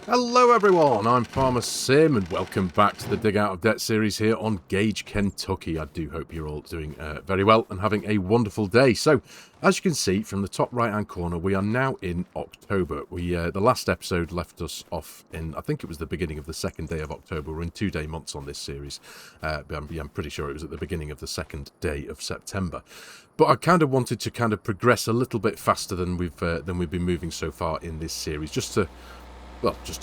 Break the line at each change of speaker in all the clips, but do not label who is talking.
Hello everyone, I'm FARMERSIM and welcome back to the Dig Out of Debt series here on Gage, Kentucky. I do hope you're all doing very well and having a wonderful day. So, as you can see from the top right hand corner, we are now in October. The last episode left us off in, I think it was the beginning of the second day of October. We're in 2-day months on this series, but I'm pretty sure it was at the beginning of the second day of September. But I kind of wanted to progress a little bit faster than we've been moving so far in this series, just to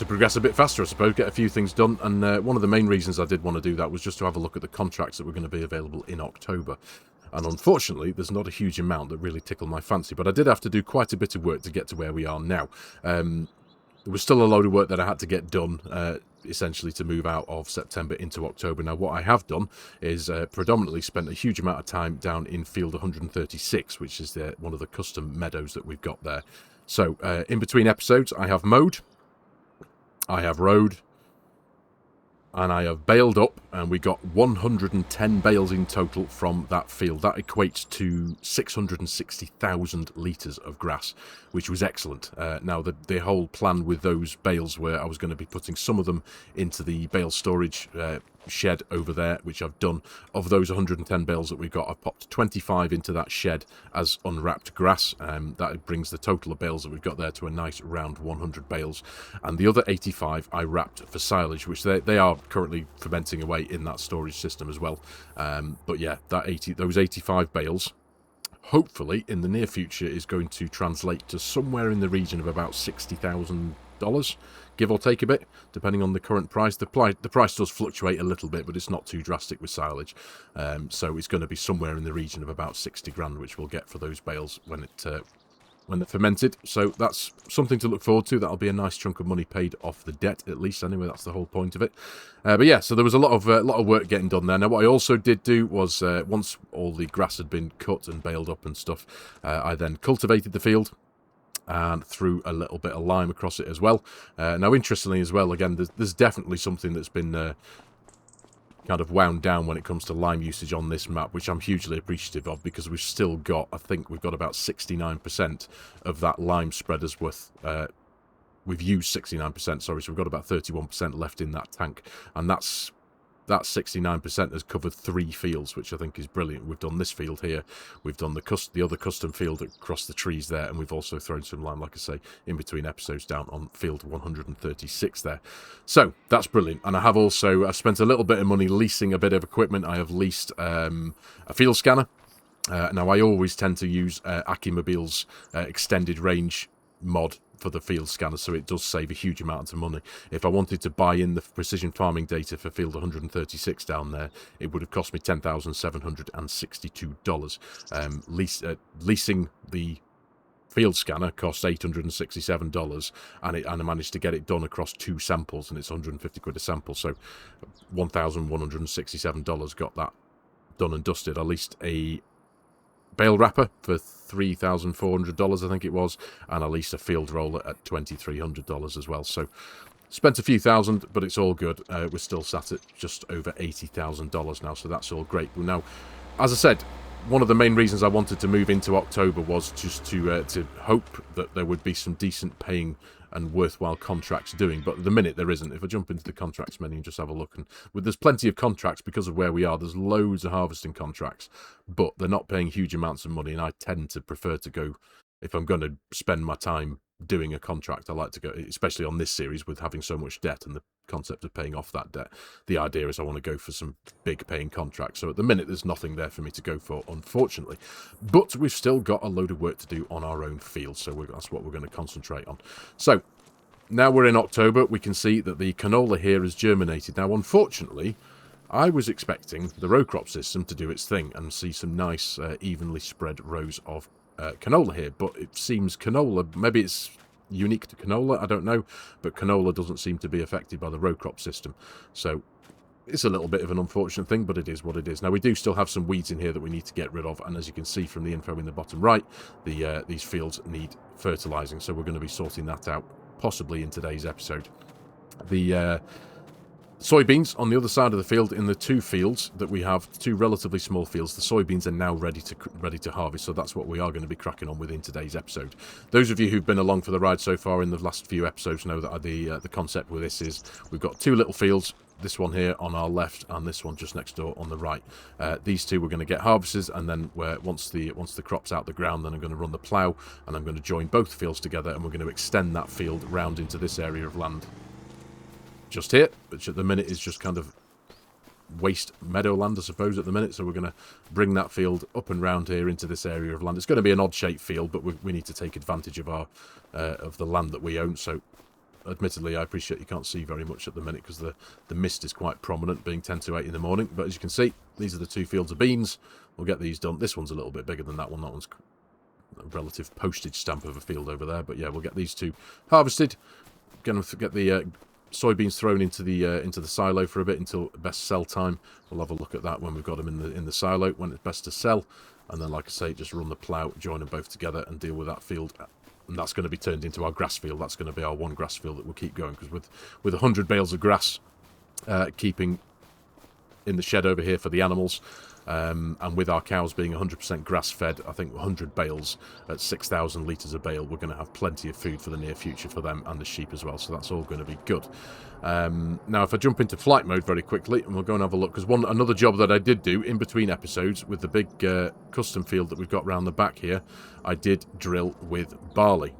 progress a bit faster, I suppose, get a few things done. And one of the main reasons I did want to do that was just to have a look at the contracts that were going to be available in October. And unfortunately, there's not a huge amount that really tickle my fancy, but I did have to do quite a bit of work to get to where we are now. There was still a load of work that I had to get done, essentially, to move out of September into October. Now, what I have done is predominantly spent a huge amount of time down in field 136, which is one of the custom meadows that we've got there. So, in between episodes, I have mowed, I have rowed, and I have baled up, and we got 110 bales in total from that field. That equates to 660,000 litres of grass, which was excellent. Now, the whole plan with those bales were I was going to be putting some of them into the bale storage shed over there, which I've done. Of those 110 bales that we've got, I've popped 25 into that shed as unwrapped grass. That brings the total of bales that we've got there to a nice round 100 bales. And the other 85 I wrapped for silage, which they are currently fermenting away in that storage system as well. But yeah, those 85 bales, hopefully in the near future, is going to translate to somewhere in the region of about $60,000, give or take a bit, depending on the current price. The price does fluctuate a little bit, but it's not too drastic with silage. So it's going to be somewhere in the region of about 60 grand, which we'll get for those bales when they're fermented. So that's something to look forward to. That'll be a nice chunk of money paid off the debt, at least. Anyway, that's the whole point of it. But yeah, so there was a lot of work getting done there. Now, what I also did do was, once all the grass had been cut and baled up and stuff, I then cultivated the field and threw a little bit of lime across it as well. Now, interestingly as well, again, there's definitely something that's been kind of wound down when it comes to lime usage on this map, which I'm hugely appreciative of, because we've still got, I think we've got about 69% of that lime spreader's worth. We've used 69%, sorry, so we've got about 31% left in that tank, and that 69% has covered 3 fields, which I think is brilliant. We've done this field here, we've done the other custom field across the trees there, and we've also thrown some lime, like I say, in between episodes down on field 136 there. So that's brilliant. And I've spent a little bit of money leasing a bit of equipment. I have leased a field scanner. Now, I always tend to use Akimobile's extended range mod for the field scanner, so it does save a huge amount of money. If I wanted to buy in the precision farming data for field 136 down there, it would have cost me $10,762. Leasing the field scanner costs $867, and I managed to get it done across 2 samples, and it's 150 quid a sample, so $1,167 got that done and dusted. I leased a bale wrapper for $3,400, I think it was, and I leased a field roller at $2,300 as well. So spent a few thousand, but it's all good. We're still sat at just over $80,000 now, so that's all great. Now, as I said, one of the main reasons I wanted to move into October was just to hope that there would be some decent paying and worthwhile contracts doing, but at the minute there isn't. If I jump into the contracts menu and just have a look, and there's plenty of contracts because of where we are. There's loads of harvesting contracts, but they're not paying huge amounts of money, and I tend to prefer to go, if I'm going to spend my time doing a contract, I like to go, especially on this series with having so much debt and the concept of paying off that debt. The idea is I want to go for some big paying contracts. So at the minute there's nothing there for me to go for, unfortunately, but we've still got a load of work to do on our own field, so that's what we're going to concentrate on. So now we're in October, we can see that the canola here has germinated. Now, unfortunately, I was expecting the row crop system to do its thing and see some nice evenly spread rows of canola here, but it seems canola, maybe it's unique to canola, I don't know, but canola doesn't seem to be affected by the row crop system. So it's a little bit of an unfortunate thing, but it is what it is. Now, we do still have some weeds in here that we need to get rid of, and as you can see from the info in the bottom right, these fields need fertilizing, so we're going to be sorting that out possibly in today's episode. Soybeans on the other side of the field, in the two fields that we have, two relatively small fields, the soybeans are now ready to harvest, so that's what we are going to be cracking on with in today's episode. Those of you who've been along for the ride so far in the last few episodes know that the concept with this is we've got two little fields, this one here on our left and this one just next door on the right. These two we're going to get harvested, and then once the crop's out the ground, then I'm going to run the plough and I'm going to join both fields together, and we're going to extend that field round into this area of land just here, which at the minute is just kind of waste meadowland, I suppose, at the minute. So we're going to bring that field up and round here into this area of land. It's going to be an odd-shaped field, but we need to take advantage of our of the land that we own. So, admittedly, I appreciate you can't see very much at the minute because the mist is quite prominent, being 10 to 8 in the morning. But as you can see, these are the two fields of beans. We'll get these done. This one's a little bit bigger than that one. That one's a relative postage stamp of a field over there. But yeah, we'll get these two harvested. Going to get the soybeans thrown into the silo for a bit until best sell time. We'll have a look at that when we've got them in the silo, when it's best to sell, and then, like I say, just run the plough, join them both together, and deal with that field. And that's going to be turned into our grass field. That's going to be our one grass field that we'll keep going, because with 100 bales of grass keeping in the shed over here for the animals, and with our cows being 100% grass-fed, I think 100 bales at 6,000 litres a bale, we're going to have plenty of food for the near future for them and the sheep as well, so that's all going to be good. Now, if I jump into flight mode very quickly, and we'll go and have a look, because another job that I did do in between episodes with the big custom field that we've got round the back here, I did drill with barley.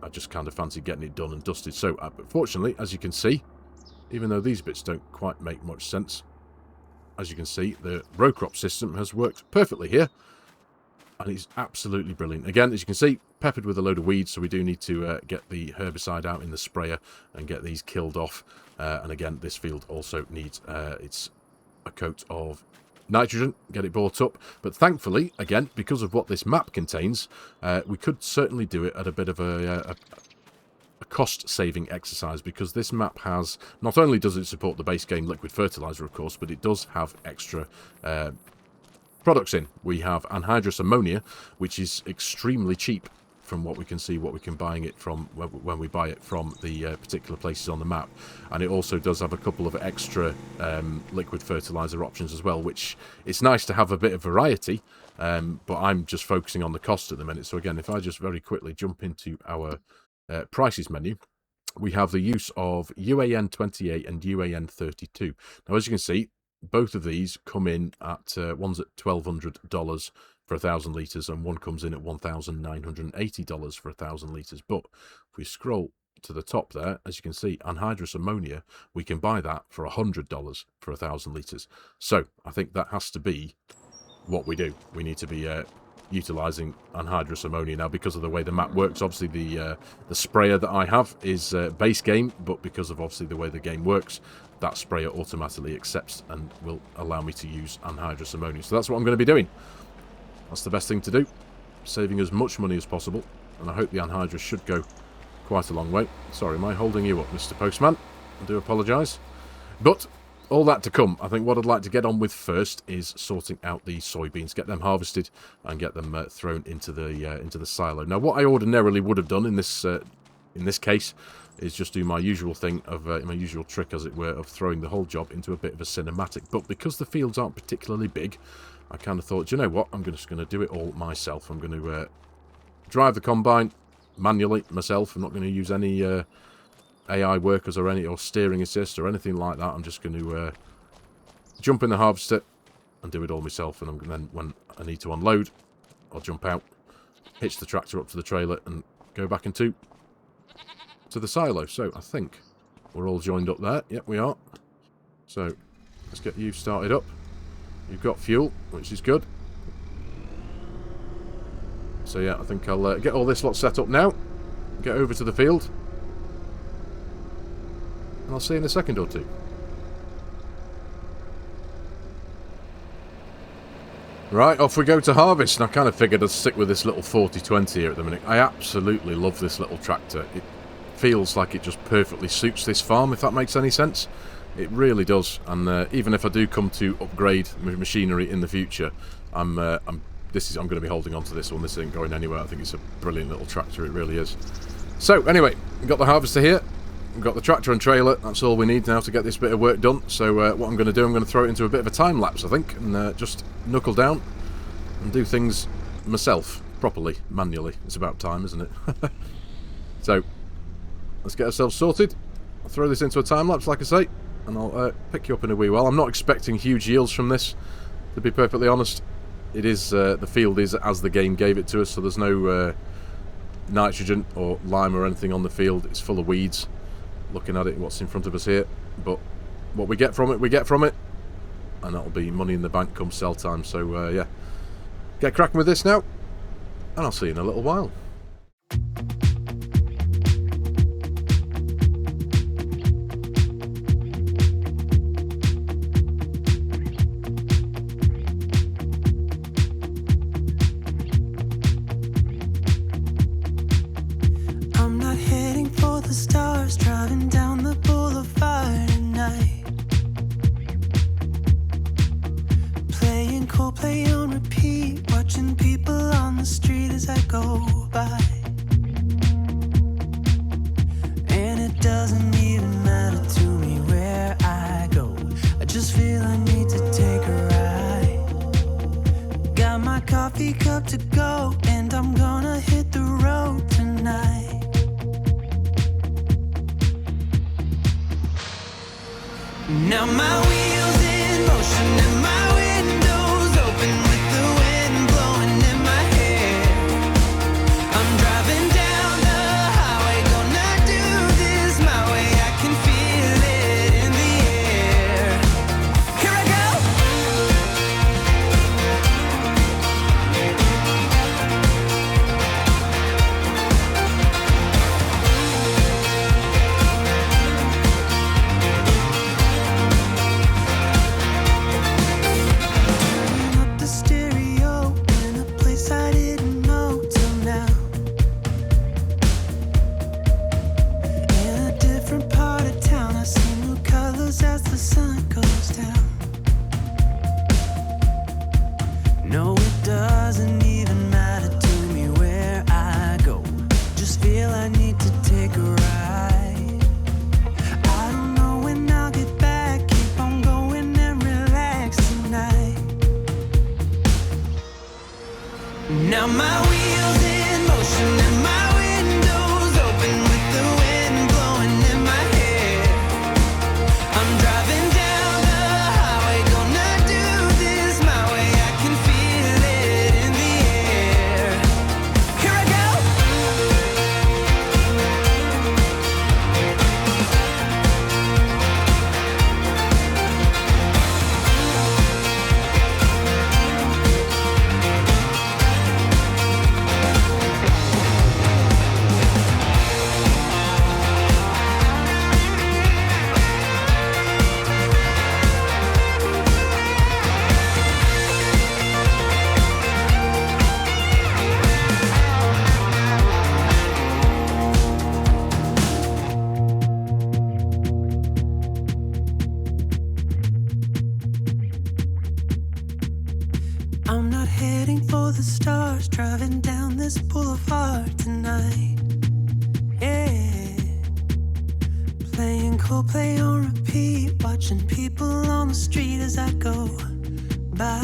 I just kind of fancied getting it done and dusted. So, fortunately, as you can see, even though these bits don't quite make much sense, as you can see, the row crop system has worked perfectly here, and it's absolutely brilliant. Again, as you can see, peppered with a load of weeds, so we do need to get the herbicide out in the sprayer and get these killed off. And again, this field also needs it's a coat of nitrogen, get it brought up. But thankfully, again, because of what this map contains, we could certainly do it at a bit of a cost-saving exercise, because this map has, not only does it support the base game liquid fertilizer, of course, but it does have extra products in. We have anhydrous ammonia, which is extremely cheap from what we can see, what we can buying it from when we buy it from the particular places on the map. And it also does have a couple of extra liquid fertilizer options as well, which it's nice to have a bit of variety, but I'm just focusing on the cost at the minute. So again, if I just very quickly jump into our prices menu, we have the use of UAN 28 and UAN 32. Now, as you can see, both of these come in at one's at $1,200 for 1,000 litres, and one comes in at $1,980 for 1,000 litres. But if we scroll to the top there, as you can see, anhydrous ammonia, we can buy that for $100 for 1,000 litres. So I think that has to be what we do. We need to be utilising anhydrous ammonia now, because of the way the map works. Obviously, the sprayer that I have is base game, but because of obviously the way the game works, that sprayer automatically accepts and will allow me to use anhydrous ammonia. So that's what I'm going to be doing. That's the best thing to do, saving as much money as possible. And I hope the anhydrous should go quite a long way. Sorry, am I holding you up, Mr. Postman? I do apologise. But all that to come. I think what I'd like to get on with first is sorting out the soybeans, get them harvested and get them thrown into the silo. Now, what I ordinarily would have done in this case is just do my usual thing of my usual trick, as it were, of throwing the whole job into a bit of a cinematic. But because the fields aren't particularly big, I kind of thought, you know what, I'm just going to do it all myself. I'm going to drive the combine manually myself. I'm not going to use any AI workers or steering assist or anything like that. I'm just going to jump in the harvester and do it all myself. And then when I need to unload, I'll jump out, hitch the tractor up to the trailer, and go back into the silo. So I think we're all joined up there. Yep, we are. So let's get you started up. You've got fuel, which is good. So yeah, I think I'll get all this lot set up now, get over to the field, and I'll see you in a second or two. Right, off we go to harvest. And I kind of figured I'd stick with this little 4020 here at the minute. I absolutely love this little tractor. It feels like it just perfectly suits this farm, if that makes any sense. It really does. And even if I do come to upgrade machinery in the future, I'm going to be holding on to this one. This isn't going anywhere. I think it's a brilliant little tractor. It really is. So anyway, we've got the harvester here. we've got the tractor and trailer. That's all we need now to get this bit of work done. So what I'm going to do, I'm going to throw it into a bit of a time lapse, I think, and just knuckle down and do things myself, properly, manually. It's about time, isn't it? So, let's get ourselves sorted. I'll throw this into a time lapse, like I say, and I'll pick you up in a wee while. I'm not expecting huge yields from this, to be perfectly honest. It is, the field is as the game gave it to us, so there's no nitrogen or lime or anything on the field. It's full of weeds. Looking at it, what's in front of us here, but what we get from it, we get from it, and that'll be money in the bank come sell time. So yeah, get cracking with this now, and I'll see you in a little while.
Driving down the boulevard at night, playing Coldplay on repeat, watching people on the street as I go by. And it doesn't even matter to me where I go, I just feel I need to take a ride. Got my coffee cup to go, and I'm gonna hit the road tonight. Now my wheels in motion and my windows open with the wind blowing in my hair. I'm driving down the highway, gonna do this my way. I can feel it in the air. Here I as the sun goes down. No, it doesn't even matter to me where I go, just feel I need to take a ride. I don't know when I'll get back, keep on going and relax tonight. Now my wheels in motion and my windows open with the wind blowing in my hair. I'm driving down the highway, gonna do this my way. I can feel it in the air. Here I I'm not heading for the stars, driving down this boulevard tonight. Yeah, playing Coldplay on repeat, watching people on the street as I go by.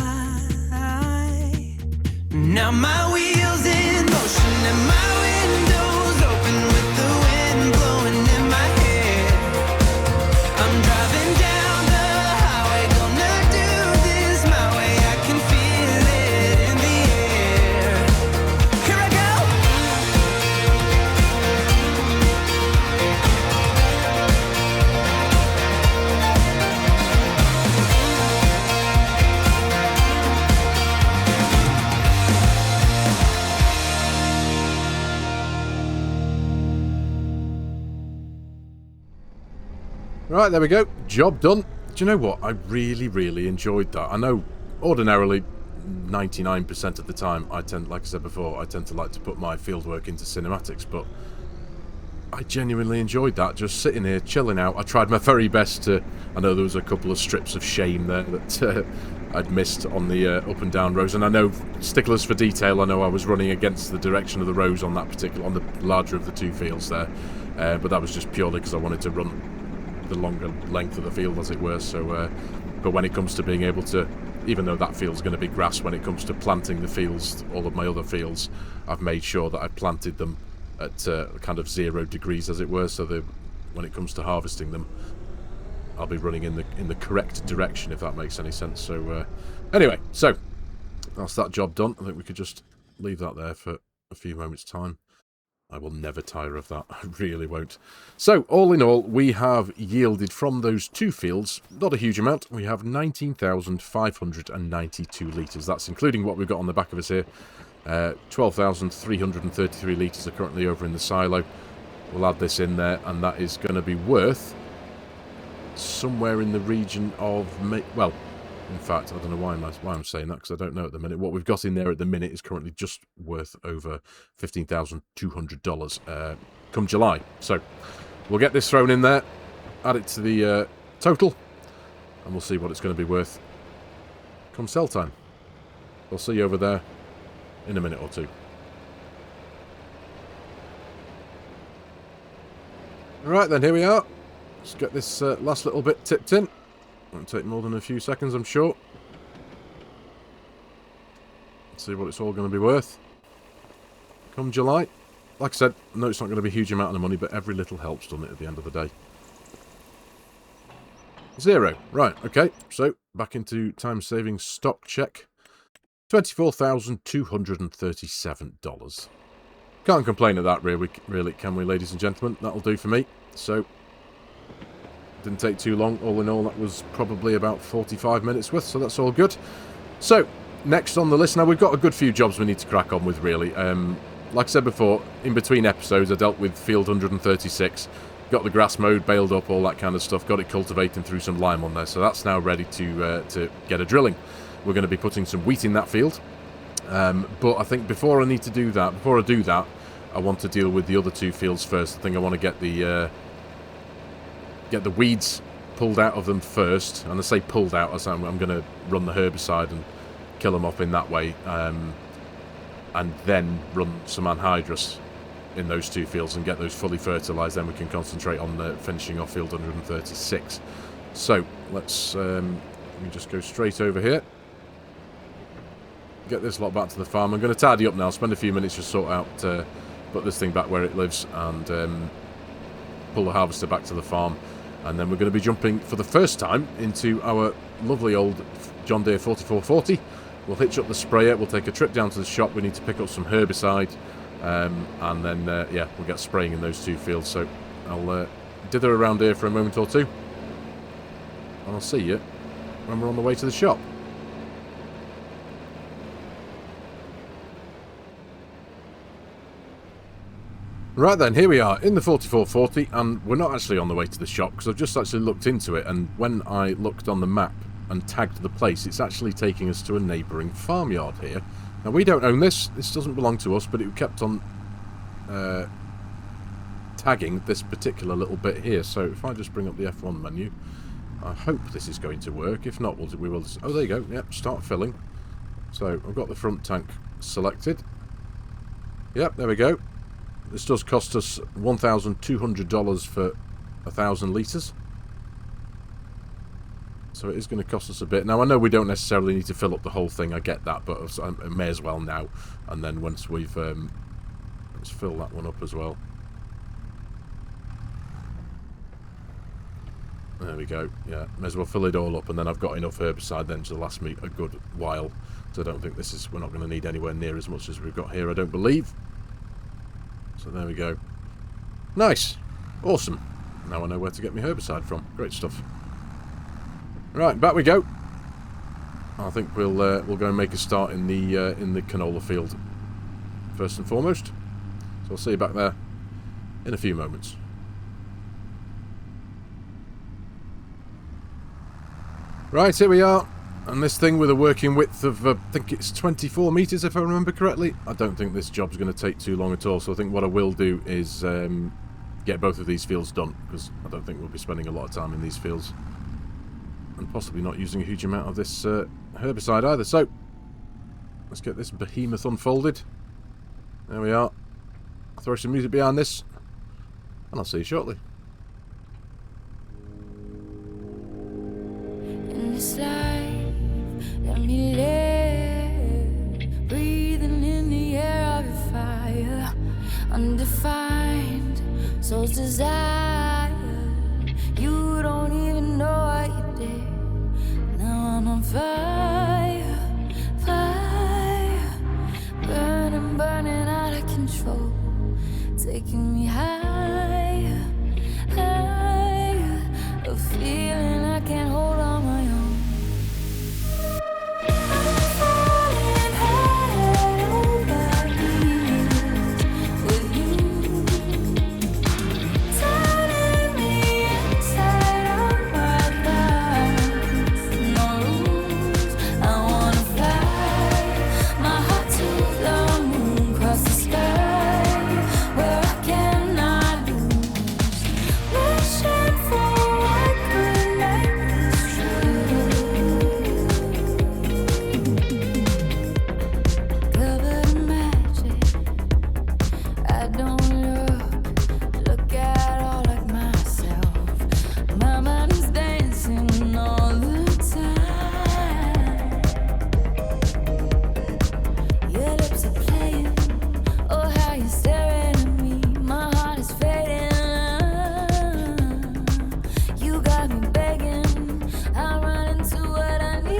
Now my wheels in motion and my windows open with the wind blowing in my hair. I'm driving down the highway, gonna do this my way. I can feel it in the air. Here I go.
Right, there we go. Job done. Do you know what? I really enjoyed that. I know ordinarily 99% of the time I tend, like I said before, I tend to like to put my fieldwork into cinematics, but I genuinely enjoyed that, just sitting here chilling out. I tried my very best to, I know there was a couple of strips of shame there that I'd missed on the up and down rows, and I know sticklers for detail, I know I was running against the direction of the rows on that particular, on the larger of the two fields there. but that was just purely because I wanted to run the longer length of the field, as it were. So, but when it comes to being able to, even though that field's going to be grass, when it comes to planting the fields, all of my other fields, I've made sure that I planted them at kind of 0 degrees, as it were, so that when it comes to harvesting them, I'll be running in the correct direction, if that makes any sense. So, anyway, so that's that job done. I think we could just leave that there for a few moments' time. I will never tire of that. I really won't. So, all in all, we have yielded from those 2 fields, not a huge amount. We have 19,592 litres. That's including what we've got on the back of us here. 12,333 litres are currently over in the silo. We'll add this in there, and that is going to be worth somewhere in the region of... Well, in fact, I don't know why I'm saying that, because I don't know at the minute. What we've got in there at the minute is currently just worth over $15,200 come July. So we'll get this thrown in there, add it to the total, and we'll see what it's going to be worth come sell time. I'll see you over there in a minute or two. Alright then, here we are. Let's get this last little bit tipped in. Won't take more than a few seconds, I'm sure. Let's see what it's all going to be worth come July. Like I said, no, it's not going to be a huge amount of money, but every little helps, doesn't it, at the end of the day. 0. Right, okay. So, back into time-saving stock check. $24,237. Can't complain at that, really, can we, ladies and gentlemen? That'll do for me. So, didn't take too long. All in all, that was probably about 45 minutes worth, so that's all good. So, next on the list, now we've got a good few jobs we need to crack on with, really. Like I said before, in between episodes, I dealt with field 136, got the grass mowed, baled up, all that kind of stuff, got it cultivating through some lime on there, so that's now ready to get a drilling. We're going to be putting some wheat in that field, but I think before I do that, I want to deal with the other 2 fields first. I think I want to get the weeds pulled out of them first, and I say pulled out as I'm going to run the herbicide and kill them off in that way, and then run some anhydrous in those 2 fields and get those fully fertilised. Then we can concentrate on finishing off field 136. So let's let me just go straight over here, get this lot back to the farm. I'm going to tidy up now, spend a few minutes just sort out, put this thing back where it lives, and pull the harvester back to the farm. And then we're going to be jumping for the first time into our lovely old John Deere 4440. We'll hitch up the sprayer, we'll take a trip down to the shop, we need to pick up some herbicide, and then, yeah, we'll get spraying in those 2 fields. So I'll dither around here for a moment or two, and I'll see you when we're on the way to the shop. Right then, here we are in the 4440, and we're not actually on the way to the shop because I've just actually looked into it, and when I looked on the map and tagged the place, it's actually taking us to a neighbouring farmyard here. Now, we don't own this doesn't belong to us, but it kept on tagging this particular little bit here. So if I just bring up the F1 menu, I hope this is going to work. If not, we will... Oh, there you go. Yep, start filling. So I've got the front tank selected. Yep, there we go. This does cost us $1,200 for 1,000 litres. So it is going to cost us a bit. Now, I know we don't necessarily need to fill up the whole thing, I get that, but I may as well now. And then once we've... let's fill that one up as well. There we go. Yeah, may as well fill it all up, and then I've got enough herbicide then to last me a good while. So I don't think we're not going to need anywhere near as much as we've got here, I don't believe. So there we go. Nice. Awesome. Now I know where to get my herbicide from. Great stuff. Right, back we go. I think we'll go and make a start in the canola field first and foremost. So I'll see you back there in a few moments. Right, here we are. And this thing with a working width of, I think it's 24 metres if I remember correctly. I don't think this job's going to take too long at all. So I think what I will do is get both of these fields done, because I don't think we'll be spending a lot of time in these fields. And possibly not using a huge amount of this herbicide either. So, let's get this behemoth unfolded. There we are. Throw some music behind this. and I'll see you shortly.
In this life, let me live, breathing in the air of your fire, undefined soul's desire. You don't even know what you did. Now I'm on fire, fire, burning, burning out of control, taking me higher, higher, a feeling I can't hold on my own. I'm falling head over heels with you, turning me inside out my thoughts. No rules, I wanna fly my heart to the moon, cross the sky where I cannot lose. Wishing for I could make this true. Covered in magic, I don't look at all like myself. My mind is dancing all the time. Your lips are playing, oh how you're staring at me. My heart is fading. You got me begging, I'll run into what I need.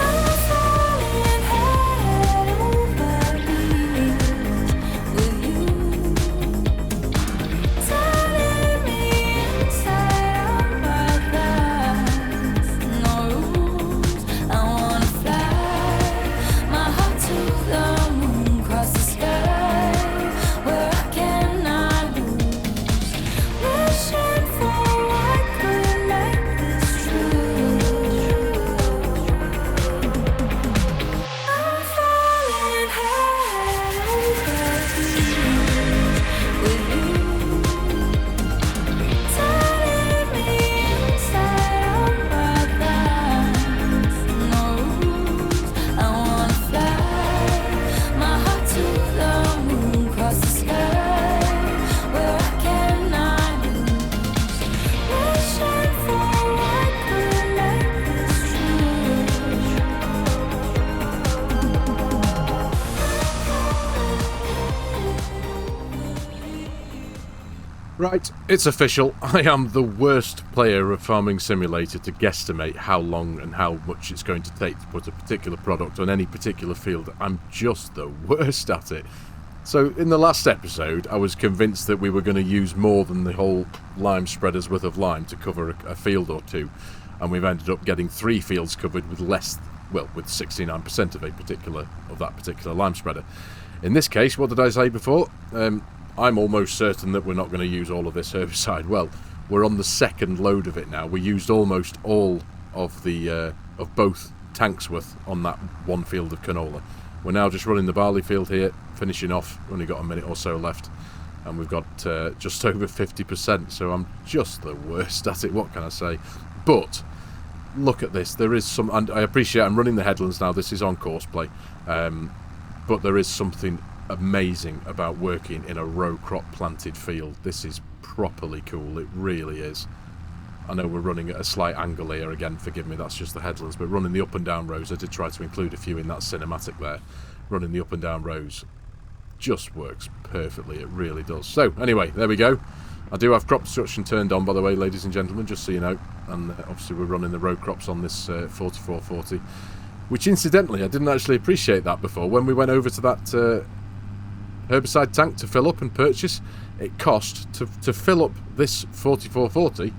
I'm falling head over heels with you, turning me inside out my thoughts. No rules, I wanna fly my heart to the moon, cross the sky where I cannot lose. Wishing for I could make this true. I'm falling head over heels with you, turning me inside out my thoughts. No rules, I wanna fly my heart to the moon, cross the sky where I cannot lose. Wishing for I could make this true.
Right, it's official. I am the worst player of Farming Simulator to guesstimate how long and how much it's going to take to put a particular product on any particular field. I'm just the worst at it. So in the last episode, I was convinced that we were going to use more than the whole lime spreader's worth of lime to cover a field or two. And we've ended up getting 3 fields covered with less, well, with 69% of that particular lime spreader. In this case, what did I say before? I'm almost certain that we're not going to use all of this herbicide. Well, we're on the second load of it now. We used almost all of the of both tanks worth on that one field of canola. We're now just running the barley field here, finishing off. We've only got a minute or so left, and we've got just over 50%. So I'm just the worst at it. What can I say? But look at this. There is some, and I appreciate I'm running the headlands now. This is on course play, but there is something amazing about working in a row crop planted field. This is properly cool. It really is. I know we're running at a slight angle here again, forgive me, that's just the headlands, but running the up and down rows, I did try to include a few in that cinematic there. Running the up and down rows just works perfectly, it really does. So anyway, there we go. I do have crop destruction turned on, by the way, ladies and gentlemen, just so you know, and obviously we're running the row crops on this 4440, which incidentally I didn't actually appreciate that before. When we went over to that herbicide tank to fill up and purchase, it cost to fill up this 4440,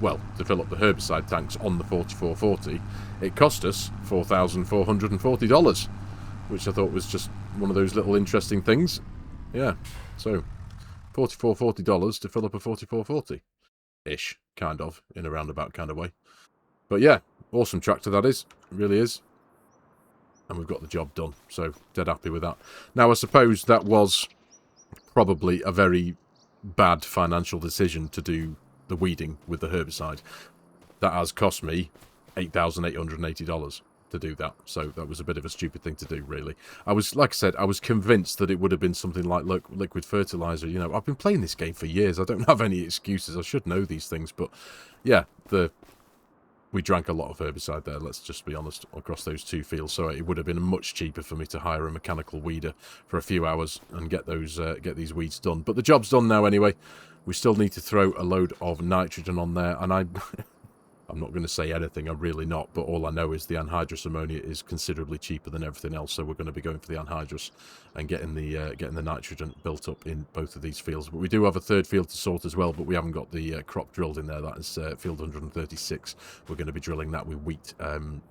well, to fill up the herbicide tanks on the 4440, it cost us $4,440, which I thought was just one of those little interesting things. Yeah, so $4,440 to fill up a 4440-ish, kind of, in a roundabout kind of way. But yeah, awesome tractor that is, it really is. And we've got the job done, so dead happy with that. Now, I suppose that was probably a very bad financial decision to do the weeding with the herbicide. That has cost me $8,880 to do that. So that was a bit of a stupid thing to do, really. I was, like I said, I was convinced that it would have been something like liquid fertilizer. You know, I've been playing this game for years. I don't have any excuses. I should know these things. But yeah, we drank a lot of herbicide there, let's just be honest, across those 2 fields. So it would have been much cheaper for me to hire a mechanical weeder for a few hours and get these weeds done. But the job's done now anyway. We still need to throw a load of nitrogen on there, and I'm not going to say anything, I'm really not, but all I know is the anhydrous ammonia is considerably cheaper than everything else, so we're going to be going for the anhydrous and getting the nitrogen built up in both of these fields. But we do have a 3rd field to sort as well, but we haven't got the crop drilled in there. That is field 136. We're going to be drilling that with wheat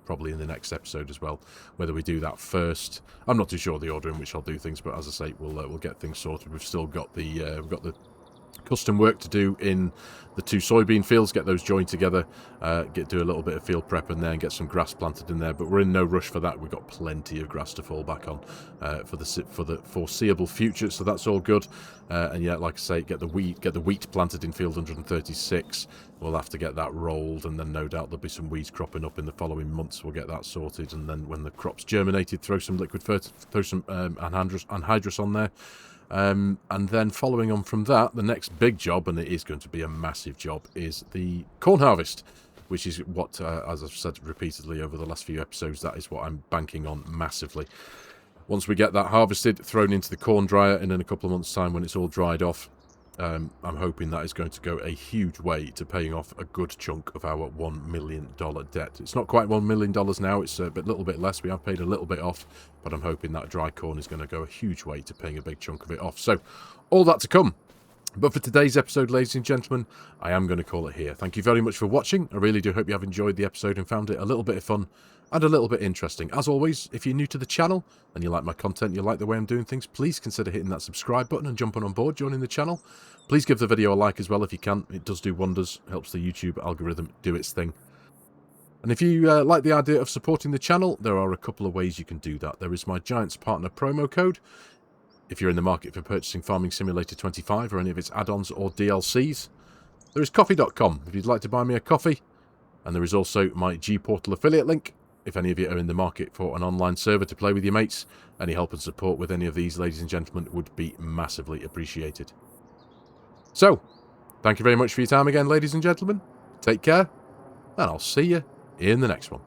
probably in the next episode as well. Whether we do that first, I'm not too sure the order in which I'll do things, but as I say, we'll get things sorted. We've still got the custom work to do in the 2 soybean fields, get those joined together, do a little bit of field prep in there and get some grass planted in there, but we're in no rush for that. We've got plenty of grass to fall back on for the foreseeable future, so that's all good. And yeah, like I say, get the wheat planted in field 136. We'll have to get that rolled, and then no doubt there'll be some weeds cropping up in the following months. We'll get that sorted, and then when the crop's germinated, throw some liquid fertilizer, throw some anhydrous on there. And then following on from that, the next big job, and it is going to be a massive job, is the corn harvest, which is what, as I've said repeatedly over the last few episodes, that is what I'm banking on massively. Once we get that harvested, thrown into the corn dryer, and in a couple of months' time when it's all dried off, I'm hoping that is going to go a huge way to paying off a good chunk of our $1 million debt. It's not quite $1 million now, it's a little bit less. We have paid a little bit off, but I'm hoping that dry corn is going to go a huge way to paying a big chunk of it off. So, all that to come. But for today's episode, ladies and gentlemen, I am going to call it here. Thank you very much for watching. I really do hope you have enjoyed the episode and found it a little bit of fun and a little bit interesting. As always, if you're new to the channel and you like my content, you like the way I'm doing things, please consider hitting that subscribe button and jumping on board, joining the channel. Please give the video a like as well if you can. It does do wonders, helps the YouTube algorithm do its thing. And if you like the idea of supporting the channel, there are a couple of ways you can do that. There is my Giants Partner promo code. If you're in the market for purchasing Farming Simulator 25 or any of its add-ons or DLCs. There is coffee.com if you'd like to buy me a coffee. And there is also my G-Portal affiliate link. If any of you are in the market for an online server to play with your mates, any help and support with any of these, ladies and gentlemen, would be massively appreciated. So, thank you very much for your time again, ladies and gentlemen. Take care, and I'll see you in the next one.